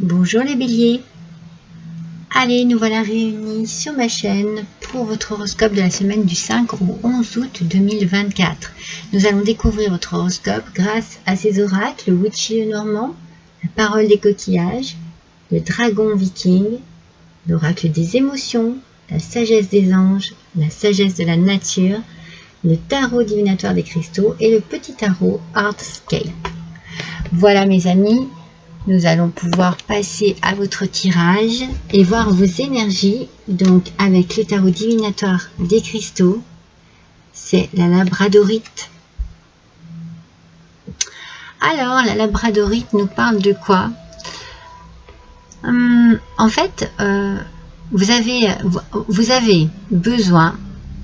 Bonjour les béliers. Allez, nous voilà réunis sur ma chaîne pour votre horoscope de la semaine du 5 au 11 août 2024. Nous allons découvrir votre horoscope grâce à ces oracles, le Witchy Normand, la parole des coquillages, le dragon viking, l'oracle des émotions, la sagesse des anges, la sagesse de la nature, le tarot divinatoire des cristaux et le petit tarot Artscape. Voilà mes amis. Nous allons pouvoir passer à votre tirage et voir vos énergies. Donc avec le tarot divinatoire des cristaux, c'est la labradorite. Alors la labradorite nous parle de quoi? En fait, vous avez besoin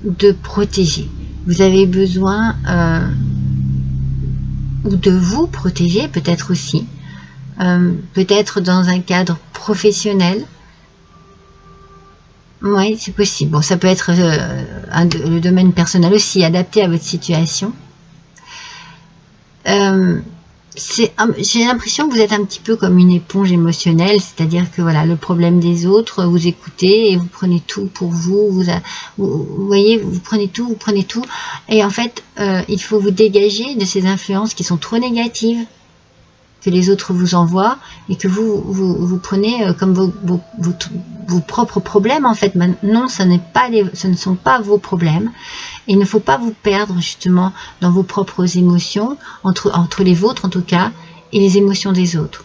de protéger. Vous avez besoin de vous protéger peut-être aussi. Peut-être dans un cadre professionnel. Oui, c'est possible. Bon, ça peut être le domaine personnel aussi, adapté à votre situation. J'ai l'impression que vous êtes un petit peu comme une éponge émotionnelle, c'est-à-dire que voilà, le problème des autres, vous écoutez et vous prenez tout pour vous. Vous voyez, vous prenez tout, et en fait, il faut vous dégager de ces influences qui sont trop négatives, que les autres vous envoient et que vous prenez comme vos propres problèmes. En fait, non, ce ne sont pas vos problèmes. Et il ne faut pas vous perdre justement dans vos propres émotions, entre les vôtres en tout cas, et les émotions des autres.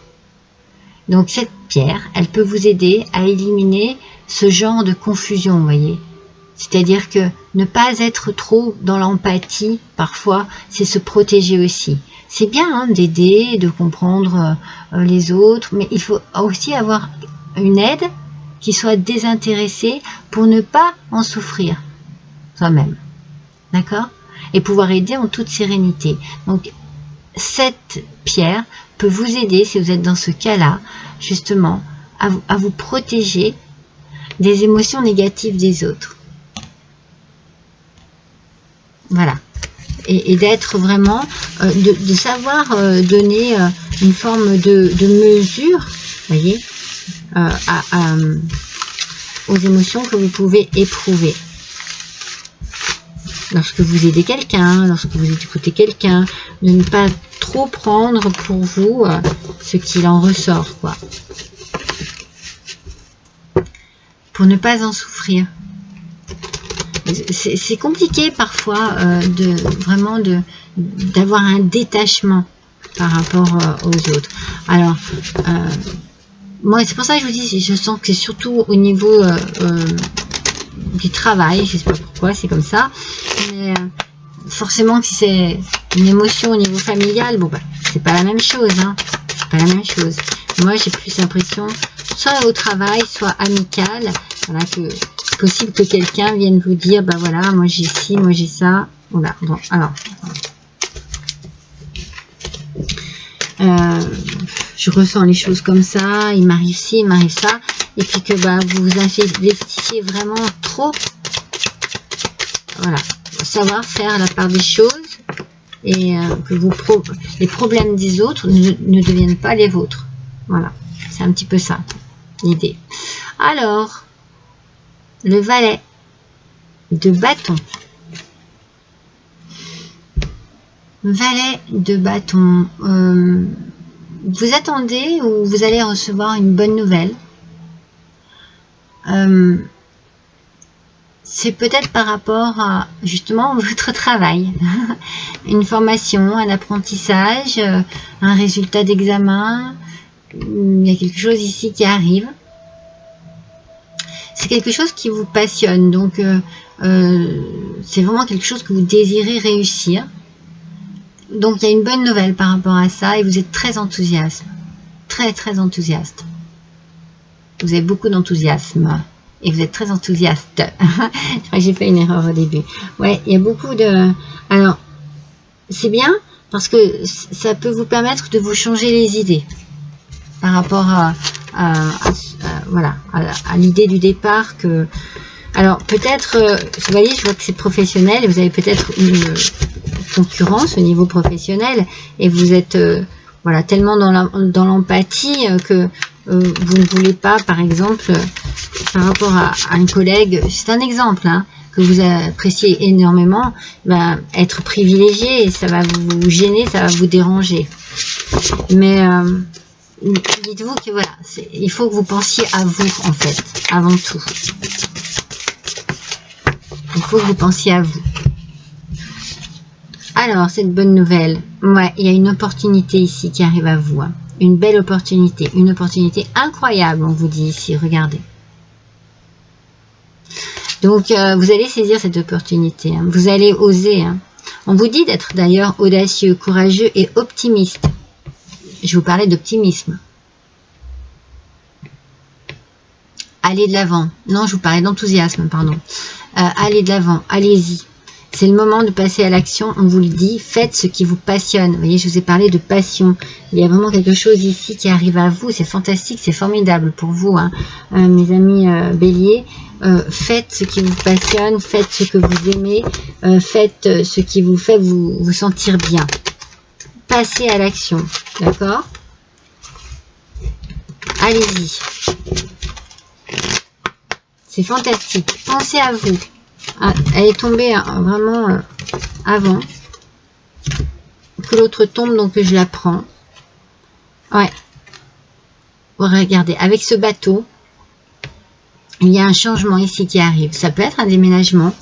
Donc cette pierre, elle peut vous aider à éliminer ce genre de confusion, vous voyez. C'est-à-dire que ne pas être trop dans l'empathie, parfois, c'est se protéger aussi. C'est bien d'aider, de comprendre les autres, mais il faut aussi avoir une aide qui soit désintéressée pour ne pas en souffrir soi-même. D'accord? Et pouvoir aider en toute sérénité. Donc, cette pierre peut vous aider, si vous êtes dans ce cas-là, justement, à vous protéger des émotions négatives des autres. Voilà. Et d'être vraiment, de savoir donner une forme de mesure, voyez, aux émotions que vous pouvez éprouver. Lorsque vous aidez quelqu'un, lorsque vous écoutez quelqu'un, de ne pas trop prendre pour vous ce qu'il en ressort, quoi. Pour ne pas en souffrir. C'est compliqué parfois d'avoir un détachement par rapport aux autres. Alors, moi c'est pour ça que je vous dis, je sens que c'est surtout au niveau du travail, je sais pas pourquoi c'est comme ça, mais forcément si c'est une émotion au niveau familial, bon bah c'est pas la même chose, c'est pas la même chose. Moi j'ai plus l'impression, soit au travail, soit amical, voilà, que c'est possible que quelqu'un vienne vous dire, bah voilà, moi j'ai ci, moi j'ai ça, voilà, bon, alors, je ressens les choses comme ça, il m'arrive ci, il m'arrive ça, et puis que bah, vous vous investissiez vraiment trop, voilà, savoir faire la part des choses, et que les problèmes des autres ne deviennent pas les vôtres, voilà, c'est un petit peu ça, l'idée. Alors, le valet de bâton. Valet de bâton. Vous attendez ou vous allez recevoir une bonne nouvelle. C'est peut-être par rapport à justement votre travail. Une formation, un apprentissage, un résultat d'examen. Il y a quelque chose ici qui arrive. C'est quelque chose qui vous passionne, donc c'est vraiment quelque chose que vous désirez réussir. Donc il y a une bonne nouvelle par rapport à ça et vous êtes très enthousiaste. Très très enthousiaste. Vous avez beaucoup d'enthousiasme et vous êtes très enthousiaste. Je crois que j'ai fait une erreur au début. Ouais, il y a beaucoup de... Alors, c'est bien parce que ça peut vous permettre de vous changer les idées par rapport voilà, à l'idée du départ que... Alors, peut-être, vous voyez, je vois que c'est professionnel et vous avez peut-être une concurrence au niveau professionnel et vous êtes voilà, tellement dans l'empathie que vous ne voulez pas, par exemple, par rapport à un collègue, c'est un exemple, hein, que vous appréciez énormément, ben, être privilégié, ça va vous gêner, ça va vous déranger. Mais dites-vous que voilà, il faut que vous pensiez à vous, en fait, avant tout. Il faut que vous pensiez à vous. Alors, cette bonne nouvelle, ouais, il y a une opportunité ici qui arrive à vous. Hein. Une belle opportunité, une opportunité incroyable, on vous dit ici, regardez. Donc, vous allez saisir cette opportunité, hein. Vous allez oser. Hein. On vous dit d'être d'ailleurs audacieux, courageux et optimiste. Je vous parlais d'optimisme. Allez de l'avant. Non, je vous parlais d'enthousiasme, pardon. Allez de l'avant, allez-y. C'est le moment de passer à l'action, on vous le dit, faites ce qui vous passionne. Vous voyez, je vous ai parlé de passion. Il y a vraiment quelque chose ici qui arrive à vous, c'est fantastique, c'est formidable pour vous, hein. Mes amis béliers. Faites ce qui vous passionne, faites ce que vous aimez, faites ce qui vous fait vous sentir bien. Passez à l'action, d'accord? Allez-y. C'est fantastique. Pensez à vous. Ah, elle est tombée vraiment avant que l'autre tombe, donc je la prends. Ouais. Regardez, avec ce bateau, il y a un changement ici qui arrive. Ça peut être un déménagement,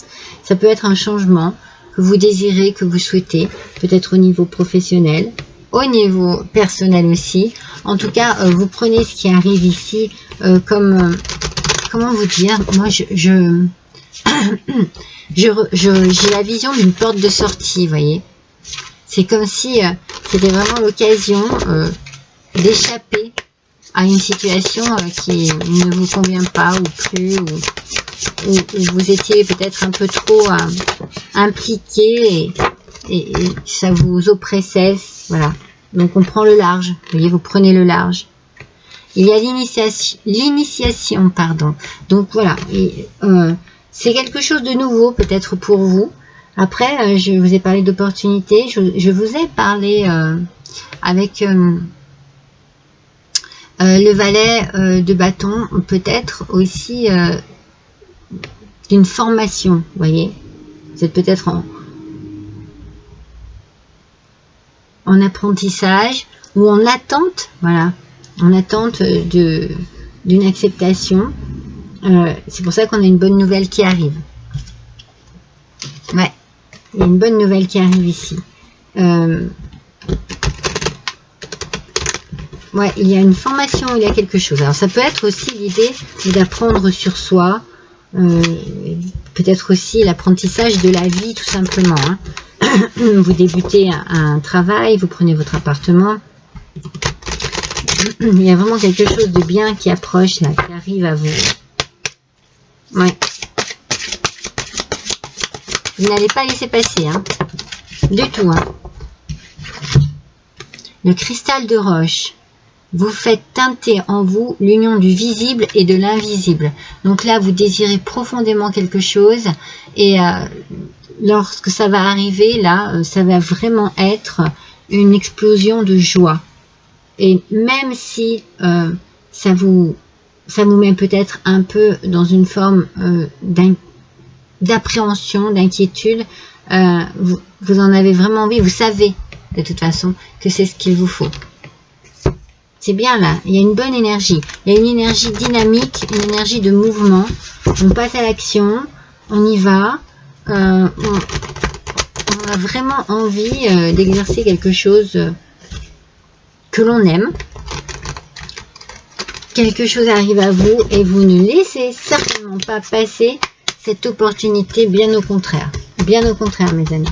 ça peut être un changement que vous désirez, que vous souhaitez, peut-être au niveau professionnel, au niveau personnel aussi. En tout cas, vous prenez ce qui arrive ici comme... comment vous dire? Moi, j'ai la vision d'une porte de sortie, vous voyez. C'est comme si c'était vraiment l'occasion d'échapper à une situation qui ne vous convient pas ou plus, ou vous étiez peut-être un peu trop impliqué et ça vous oppressait, voilà. Donc on prend le large, vous voyez, vous prenez le large. Il y a l'initiation, pardon. Donc voilà, c'est quelque chose de nouveau peut-être pour vous. Après, je vous ai parlé d'opportunités, je vous ai parlé avec le valet de bâton, peut-être aussi d'une formation, vous voyez. Vous êtes peut-être en apprentissage ou en attente, voilà, en attente d'une acceptation. C'est pour ça qu'on a une bonne nouvelle qui arrive. Ouais, il y a une bonne nouvelle qui arrive ici. Ouais, il y a une formation, il y a quelque chose. Alors ça peut être aussi l'idée d'apprendre sur soi, peut-être aussi l'apprentissage de la vie tout simplement. Hein. Vous débutez un travail, vous prenez votre appartement. Il y a vraiment quelque chose de bien qui approche là, qui arrive à vous. Ouais. Vous n'allez pas laisser passer, hein. Du tout, hein. Le cristal de roche. Vous faites teinter en vous l'union du visible et de l'invisible. Donc là, vous désirez profondément quelque chose. Et lorsque ça va arriver, là, ça va vraiment être une explosion de joie. Et même si ça vous met peut-être un peu dans une forme d'appréhension, d'inquiétude, vous en avez vraiment envie, vous savez de toute façon que c'est ce qu'il vous faut. C'est bien là, il y a une bonne énergie, il y a une énergie dynamique, une énergie de mouvement, on passe à l'action, on y va, on a vraiment envie d'exercer quelque chose que l'on aime. Quelque chose arrive à vous et vous ne laissez certainement pas passer cette opportunité, bien au contraire, mes amis.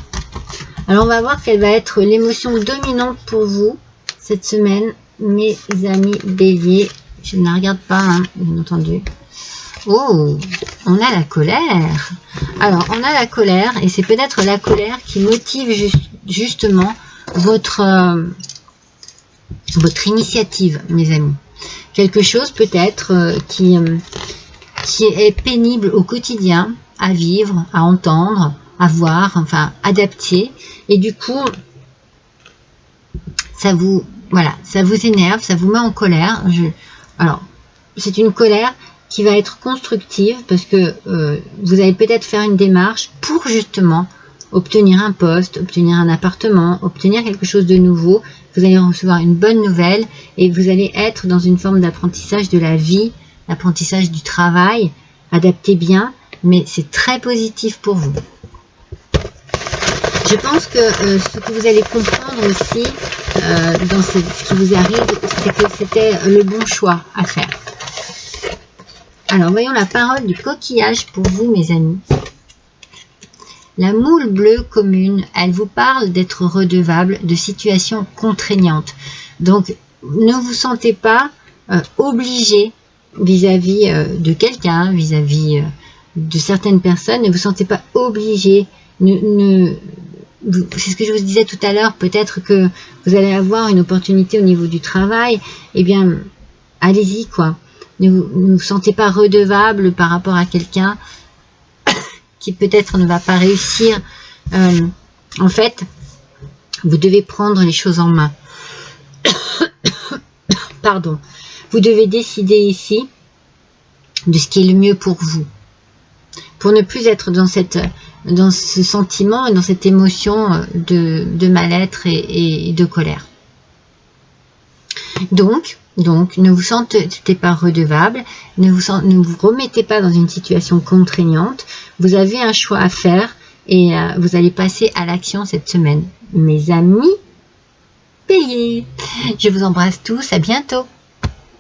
Alors on va voir quelle va être l'émotion dominante pour vous cette semaine, mes amis béliers. Je ne la regarde pas, hein, bien entendu. Oh, on a la colère. Alors on a la colère et c'est peut-être la colère qui motive justement votre initiative, mes amis. Quelque chose peut-être qui est pénible au quotidien à vivre, à entendre, à voir, enfin adapter. Et du coup, ça vous énerve, ça vous met en colère. Alors, c'est une colère qui va être constructive parce que vous allez peut-être faire une démarche pour justement obtenir un poste, obtenir un appartement, obtenir quelque chose de nouveau. Vous allez recevoir une bonne nouvelle et vous allez être dans une forme d'apprentissage de la vie, l'apprentissage du travail, adapté bien, mais c'est très positif pour vous. Je pense que ce que vous allez comprendre aussi dans ce qui vous arrive, c'est que c'était le bon choix à faire. Alors, voyons la parole du coquillage pour vous, mes amis. La moule bleue commune, elle vous parle d'être redevable de situations contraignantes. Donc, ne vous sentez pas obligé vis-à-vis de quelqu'un, vis-à-vis de certaines personnes. Ne vous sentez pas obligé. C'est ce que je vous disais tout à l'heure. Peut-être que vous allez avoir une opportunité au niveau du travail. Eh bien, allez-y, quoi. Ne vous sentez pas redevable par rapport à quelqu'un qui peut-être ne va pas réussir. En fait, vous devez prendre les choses en main. Pardon. Vous devez décider ici de ce qui est le mieux pour vous. Pour ne plus être dans ce sentiment et dans cette émotion de mal-être et de colère. Donc, ne vous sentez pas redevable, ne vous remettez pas dans une situation contraignante. Vous avez un choix à faire et vous allez passer à l'action cette semaine. Mes amis, payez. Je vous embrasse tous, à bientôt.